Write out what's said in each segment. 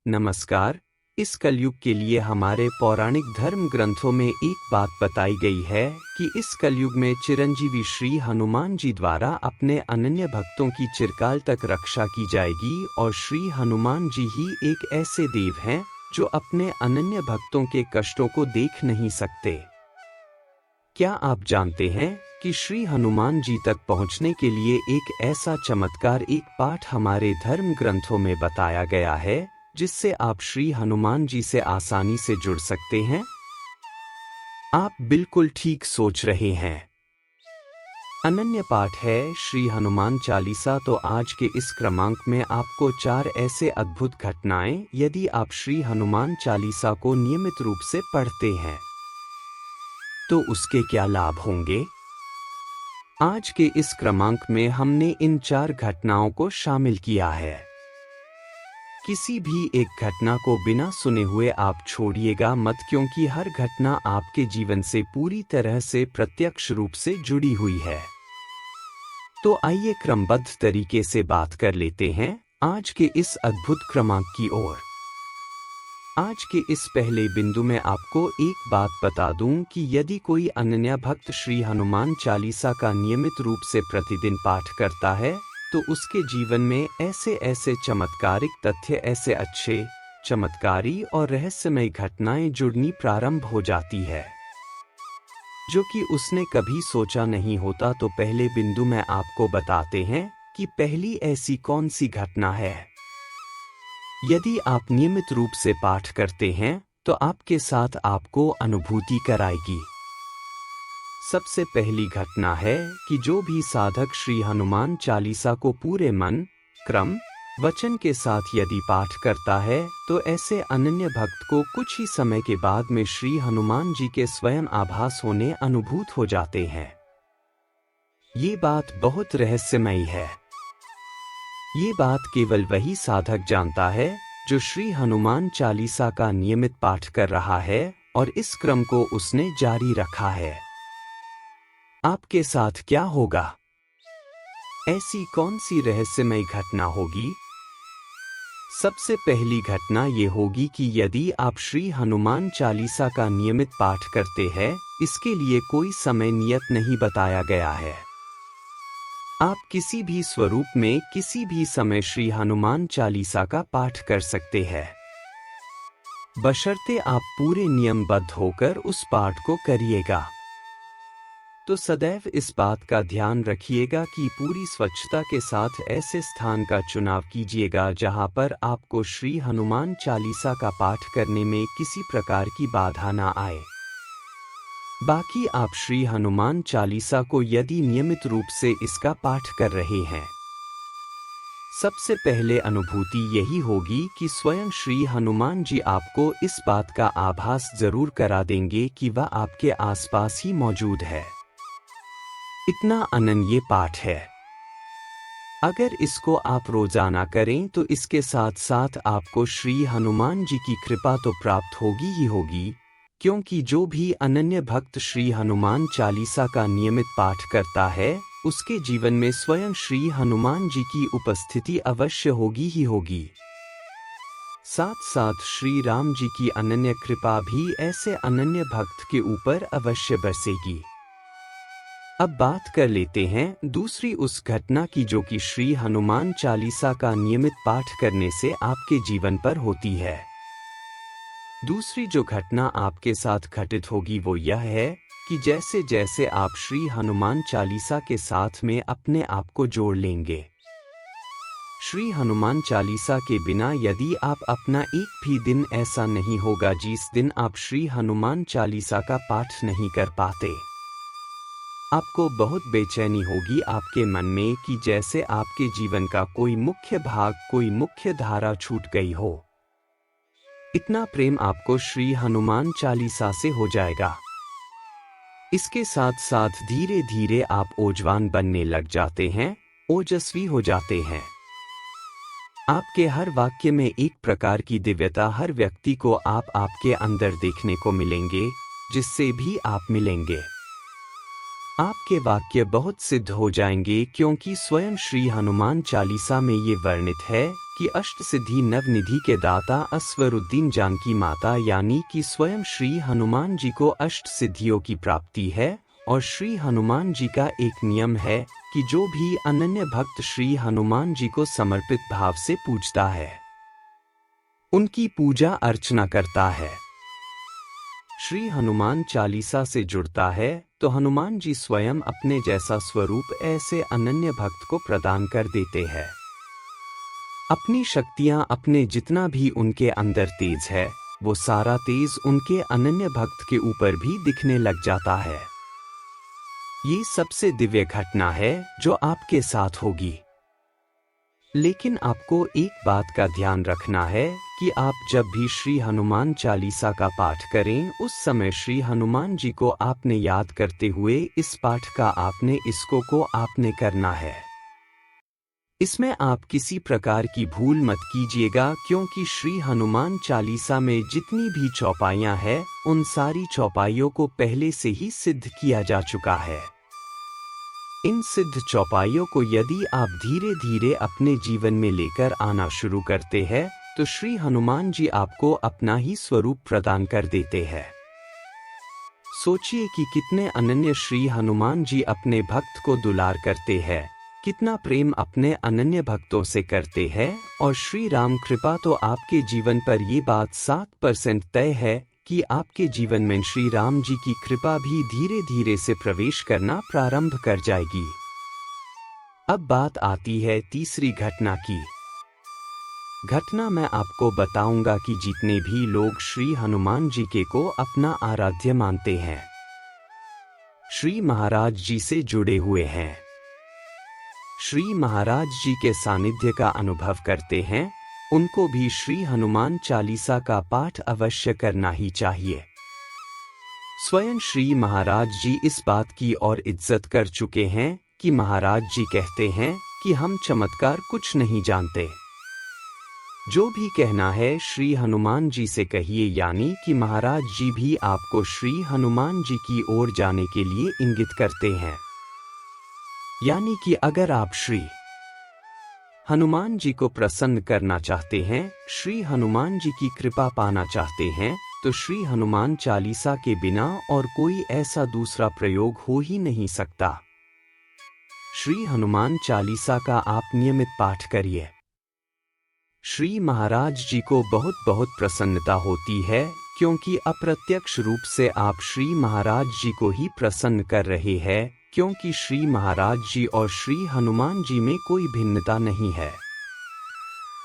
नमस्कार। इस कलयुग के लिए हमारे पौराणिक धर्म ग्रंथों में एक बात बताई गई है कि इस कलयुग में चिरंजीवी श्री हनुमान जी द्वारा अपने अनन्य भक्तों की चिरकाल तक रक्षा की जाएगी और श्री हनुमान जी ही एक ऐसे देव हैं जो अपने अनन्य भक्तों के कष्टों को देख नहीं सकते। क्या आप जानते हैं कि श्री हनुमान जी तक पहुंचने के लिए एक ऐसा चमत्कार, एक पाठ हमारे धर्म ग्रंथों में बताया गया है जिससे आप श्री हनुमान जी से आसानी से जुड़ सकते हैं? आप बिल्कुल ठीक सोच रहे हैं। अनन्य पाठ है श्री हनुमान चालीसा। तो आज के इस क्रमांक में आपको 4 ऐसे अद्भुत घटनाएं, यदि आप श्री हनुमान चालीसा को नियमित रूप से पढ़ते हैं तो उसके क्या लाभ होंगे। आज के इस क्रमांक में हमने इन 4 घटनाओं को शामिल किया है। किसी भी एक घटना को बिना सुने हुए आप छोड़िएगा मत, क्योंकि हर घटना आपके जीवन से पूरी तरह से प्रत्यक्ष रूप से जुड़ी हुई है। तो आइए क्रमबद्ध तरीके से बात कर लेते हैं आज के इस अद्भुत क्रमांक की ओर। आज के इस पहले बिंदु में आपको एक बात बता दूं कि यदि कोई अनन्य भक्त श्री हनुमान चालीसा का नियमित रूप से प्रतिदिन पाठ करता है तो उसके जीवन में ऐसे ऐसे चमत्कारिक तथ्य, ऐसे अच्छे, चमत्कारी और रहस्यमय घटनाएं जुड़नी प्रारंभ हो जाती है जो कि उसने कभी सोचा नहीं होता। तो पहले बिंदु में आपको बताते हैं कि पहली ऐसी कौन सी घटना है। यदि आप नियमित रूप से पाठ करते हैं तो आपके साथ आपको अनुभूति कराएगी। सबसे पहली घटना है कि जो भी साधक श्री हनुमान चालीसा को पूरे मन, क्रम, वचन के साथ यदि पाठ करता है तो ऐसे अनन्य भक्त को कुछ ही समय के बाद में श्री हनुमान जी के स्वयं आभास होने अनुभूत हो जाते हैं। ये बात बहुत रहस्यमयी है। ये बात केवल वही साधक जानता है जो श्री हनुमान चालीसा का नियमित पाठ कर रहा है और इस क्रम को उसने जारी रखा है। आपके साथ क्या होगा? ऐसी कौन सी रहस्यमय घटना होगी? सबसे पहली घटना ये होगी कि यदि आप श्री हनुमान चालीसा का नियमित पाठ करते हैं, इसके लिए कोई समय नियत नहीं बताया गया है। आप किसी भी स्वरूप में किसी भी समय श्री हनुमान चालीसा का पाठ कर सकते हैं, बशर्ते आप पूरे नियमबद्ध होकर उस पाठ को करिएगा। तो सदैव इस बात का ध्यान रखिएगा कि पूरी स्वच्छता के साथ ऐसे स्थान का चुनाव कीजिएगा जहां पर आपको श्री हनुमान चालीसा का पाठ करने में किसी प्रकार की बाधा ना आए। बाकी आप श्री हनुमान चालीसा को यदि नियमित रूप से इसका पाठ कर रहे हैं, सबसे पहले अनुभूति यही होगी कि स्वयं श्री हनुमान जी आपको इस बात का आभास जरूर करा देंगे कि वह आपके आसपास ही मौजूद है। इतना अनन्य पाठ है। अगर इसको आप रोजाना करें तो इसके साथ साथ आपको श्री हनुमान जी की कृपा तो प्राप्त होगी ही होगी, क्योंकि जो भी अनन्य भक्त श्री हनुमान चालीसा का नियमित पाठ करता है उसके जीवन में स्वयं श्री हनुमान जी की उपस्थिति अवश्य होगी ही होगी। साथ साथ श्री राम जी की अनन्य कृपा भी ऐसे अनन्य भक्त के ऊपर अवश्य बरसेगी। अब बात कर लेते हैं दूसरी उस घटना की जो कि श्री हनुमान चालीसा का नियमित पाठ करने से आपके जीवन पर होती है। दूसरी जो घटना आपके साथ घटित होगी वो यह है कि जैसे जैसे आप श्री हनुमान चालीसा के साथ में अपने आप को जोड़ लेंगे, श्री हनुमान चालीसा के बिना यदि आप अपना एक भी दिन ऐसा नहीं होगा जिस दिन आप श्री हनुमान चालीसा का पाठ नहीं कर पाते। आपको बहुत बेचैनी होगी आपके मन में कि जैसे आपके जीवन का कोई मुख्य भाग, कोई मुख्य धारा छूट गई हो। इतना प्रेम आपको श्री हनुमान चालीसा से हो जाएगा। इसके साथ साथ धीरे धीरे आप ओजवान बनने लग जाते हैं, ओजस्वी हो जाते हैं। आपके हर वाक्य में एक प्रकार की दिव्यता हर व्यक्ति को आप आपके अंदर देखने को मिलेंगे, जिससे भी आप मिलेंगे। आपके वाक्य बहुत सिद्ध हो जाएंगे, क्योंकि स्वयं श्री हनुमान चालीसा में ये वर्णित है कि अष्टसिद्धि नवनिधि के दाता अस्वरुद्दीन जानकी माता यानी कि स्वयं श्री हनुमान जी को अष्ट सिद्धियों की प्राप्ति है। और श्री हनुमान जी का एक नियम है कि जो भी अनन्य भक्त श्री हनुमान जी को समर्पित भाव से पूजता है, उनकी पूजा अर्चना करता है, श्री हनुमान चालीसा से जुड़ता है, तो हनुमान जी स्वयं अपने जैसा स्वरूप ऐसे अनन्य भक्त को प्रदान कर देते हैं। अपनी शक्तियां अपने जितना भी उनके अंदर तेज है, वो सारा तेज उनके अनन्य भक्त के ऊपर भी दिखने लग जाता है। ये सबसे दिव्य घटना है जो आपके साथ होगी। लेकिन आपको एक बात का ध्यान रखना है कि आप जब भी श्री हनुमान चालीसा का पाठ करें, उस समय श्री हनुमान जी को आपने याद करते हुए इस पाठ का आपने करना है। इसमें आप किसी प्रकार की भूल मत कीजिएगा, क्योंकि श्री हनुमान चालीसा में जितनी भी चौपाइयां हैं, उन सारी चौपाइयों को पहले से ही सिद्ध किया जा चुका है। इन सिद्ध चौपाइयों को यदि आप धीरे धीरे अपने जीवन में लेकर आना शुरू करते हैं, तो श्री हनुमान जी आपको अपना ही स्वरूप प्रदान कर देते हैं। सोचिए कि कितने अनन्य श्री हनुमान जी अपने भक्त को दुलार करते हैं, कितना प्रेम अपने अनन्य भक्तों से करते हैं। और श्री राम कृपा तो आपके जीवन पर ये बात 7% तय है कि आपके जीवन में श्री राम जी की कृपा भी धीरे धीरे से प्रवेश करना प्रारंभ कर जाएगी। अब बात आती है तीसरी घटना की। घटना मैं आपको बताऊंगा कि जितने भी लोग श्री हनुमान जी के को अपना आराध्य मानते हैं, श्री महाराज जी से जुड़े हुए हैं, श्री महाराज जी के सानिध्य का अनुभव करते हैं, उनको भी श्री हनुमान चालीसा का पाठ अवश्य करना ही चाहिए। स्वयं श्री महाराज जी इस बात की और इज्जत कर चुके हैं कि महाराज जी कहते हैं कि हम चमत्कार कुछ नहीं जानते। जो भी कहना है श्री हनुमान जी से कहिए, यानी कि महाराज जी भी आपको श्री हनुमान जी की ओर जाने के लिए इंगित करते हैं। यानी कि अगर आप श्री हनुमान जी को प्रसन्न करना चाहते हैं, श्री हनुमान जी की कृपा पाना चाहते हैं, तो श्री हनुमान चालीसा के बिना और कोई ऐसा दूसरा प्रयोग हो ही नहीं सकता। श्री हनुमान चालीसा का आप नियमित पाठ करिए। श्री महाराज जी को बहुत बहुत प्रसन्नता होती है, क्योंकि अप्रत्यक्ष रूप से आप श्री महाराज जी को ही प्रसन्न कर रहे हैं, क्योंकि श्री महाराज जी और श्री हनुमान जी में कोई भिन्नता नहीं है।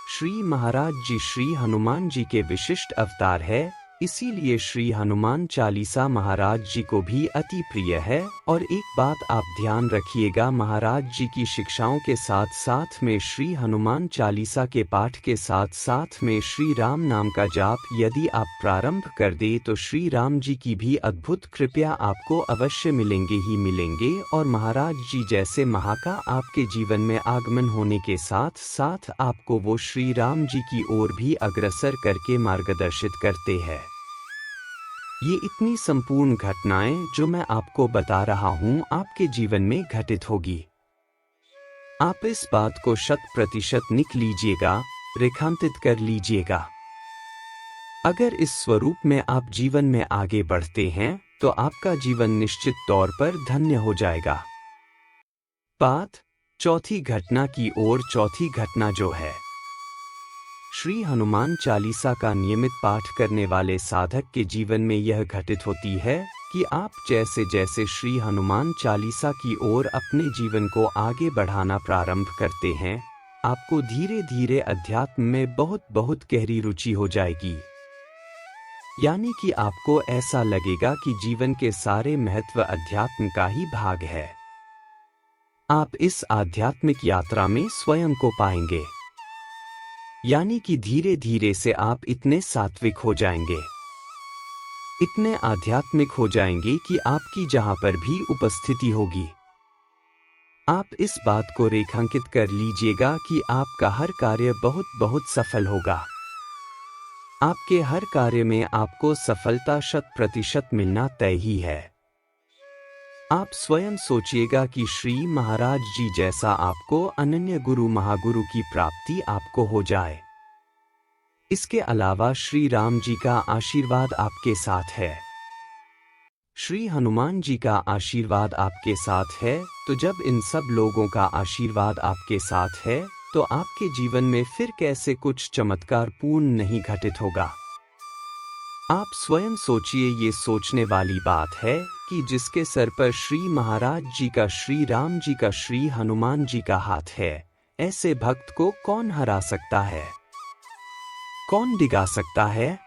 श्री महाराज जी श्री हनुमान जी के विशिष्ट अवतार है, इसीलिए श्री हनुमान चालीसा महाराज जी को भी अति प्रिय है। और एक बात आप ध्यान रखिएगा, महाराज जी की शिक्षाओं के साथ साथ में श्री हनुमान चालीसा के पाठ के साथ साथ में श्री राम नाम का जाप यदि आप प्रारंभ कर दे, तो श्री राम जी की भी अद्भुत कृपा आपको अवश्य मिलेंगे। और महाराज जी जैसे महा का आपके जीवन में आगमन होने के साथ साथ आपको वो श्री राम जी की ओर भी अग्रसर करके मार्गदर्शित करते हैं। ये इतनी संपूर्ण घटनाएं जो मैं आपको बता रहा हूं, आपके जीवन में घटित होगी। आप इस बात को 100% लिख लीजिएगा, रेखांकित कर लीजिएगा। अगर इस स्वरूप में आप जीवन में आगे बढ़ते हैं, तो आपका जीवन निश्चित तौर पर धन्य हो जाएगा। बात चौथी घटना की ओर। चौथी घटना जो है, श्री हनुमान चालीसा का नियमित पाठ करने वाले साधक के जीवन में यह घटित होती है कि आप जैसे जैसे श्री हनुमान चालीसा की ओर अपने जीवन को आगे बढ़ाना प्रारंभ करते हैं, आपको धीरे धीरे अध्यात्म में बहुत बहुत गहरी रुचि हो जाएगी। यानी कि आपको ऐसा लगेगा कि जीवन के सारे महत्व अध्यात्म का ही भाग है। आप इस आध्यात्मिक यात्रा में स्वयं को पाएंगे। यानी कि धीरे धीरे से आप इतने सात्विक हो जाएंगे, इतने आध्यात्मिक हो जाएंगे कि आपकी जहां पर भी उपस्थिति होगी, आप इस बात को रेखांकित कर लीजिएगा कि आपका हर कार्य बहुत बहुत सफल होगा। आपके हर कार्य में आपको सफलता 100% मिलना तय ही है। आप स्वयं सोचिएगा कि श्री महाराज जी जैसा आपको अनन्य गुरु महागुरु की प्राप्ति आपको हो जाए। इसके अलावा श्री राम जी का आशीर्वाद आपके साथ है, श्री हनुमान जी का आशीर्वाद आपके साथ है। तो जब इन सब लोगों का आशीर्वाद आपके साथ है तो आपके जीवन में फिर कैसे कुछ चमत्कार पूर्ण नहीं घटित होगा। आप स्वयं सोचिए, ये सोचने वाली बात है कि जिसके सर पर श्री महाराज जी का, श्री राम जी का, श्री हनुमान जी का हाथ है, ऐसे भक्त को कौन हरा सकता है, कौन डिगा सकता है।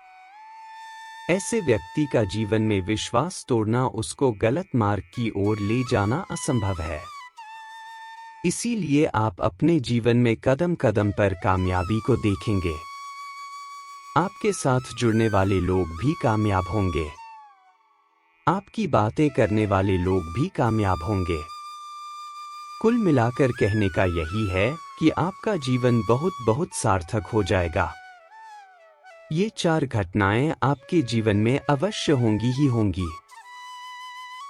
ऐसे व्यक्ति का जीवन में विश्वास तोड़ना, उसको गलत मार्ग की ओर ले जाना असंभव है। इसीलिए आप अपने जीवन में कदम कदम पर कामयाबी को देखेंगे। आपके साथ जुड़ने वाले लोग भी कामयाब होंगे, आपकी बातें करने वाले लोग भी कामयाब होंगे। कुल मिलाकर कहने का यही है कि आपका जीवन बहुत बहुत सार्थक हो जाएगा। ये 4 घटनाएं आपके जीवन में अवश्य होंगी ही होंगी।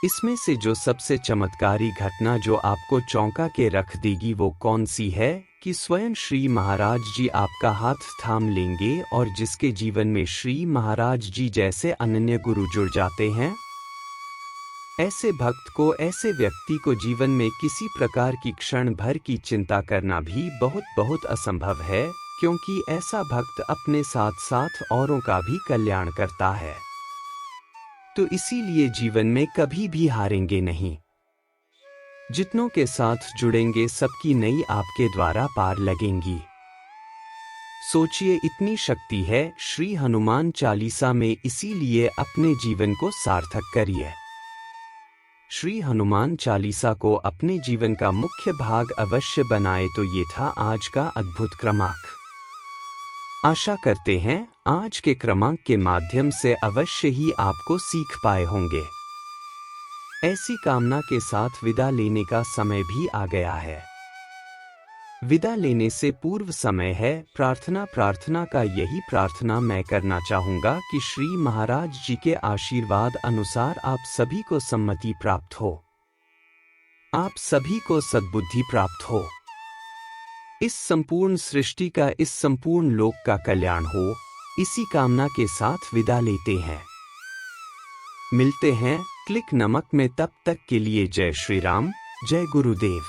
इसमें से जो सबसे चमत्कारी घटना जो आपको चौंका के रख देगी वो कौन सी है कि स्वयं श्री महाराज जी आपका हाथ थाम लेंगे और जिसके जीवन में श्री महाराज जी जैसे अनन्य गुरु जुड़ जाते हैं, ऐसे भक्त को, ऐसे व्यक्ति को जीवन में किसी प्रकार की क्षण भर की चिंता करना भी बहुत बहुत असंभव है, क्योंकि ऐसा भक्त अपने साथ साथ औरों का भी कल्याण करता है। तो इसीलिए जीवन में कभी भी हारेंगे नहीं। जितनों के साथ जुड़ेंगे सबकी नई आपके द्वारा पार लगेंगी। सोचिए, इतनी शक्ति है श्री हनुमान चालीसा में, इसीलिए अपने जीवन को सार्थक करिए। श्री हनुमान चालीसा को अपने जीवन का मुख्य भाग अवश्य बनाए। तो ये था आज का अद्भुत क्रमांक। आशा करते हैं आज के क्रमांक के माध्यम से अवश्य ही आपको सीख पाए होंगे। ऐसी कामना के साथ विदा लेने का समय भी आ गया है। विदा लेने से पूर्व समय है प्रार्थना का यही प्रार्थना मैं करना चाहूंगा कि श्री महाराज जी के आशीर्वाद अनुसार आप सभी को सम्मति प्राप्त हो, आप सभी को सद्बुद्धि प्राप्त हो, इस संपूर्ण सृष्टि का, इस संपूर्ण लोक का कल्याण हो। इसी कामना के साथ विदा लेते हैं। मिलते हैं क्लिक नमक में, तब तक के लिए जय श्री राम, जय गुरुदेव।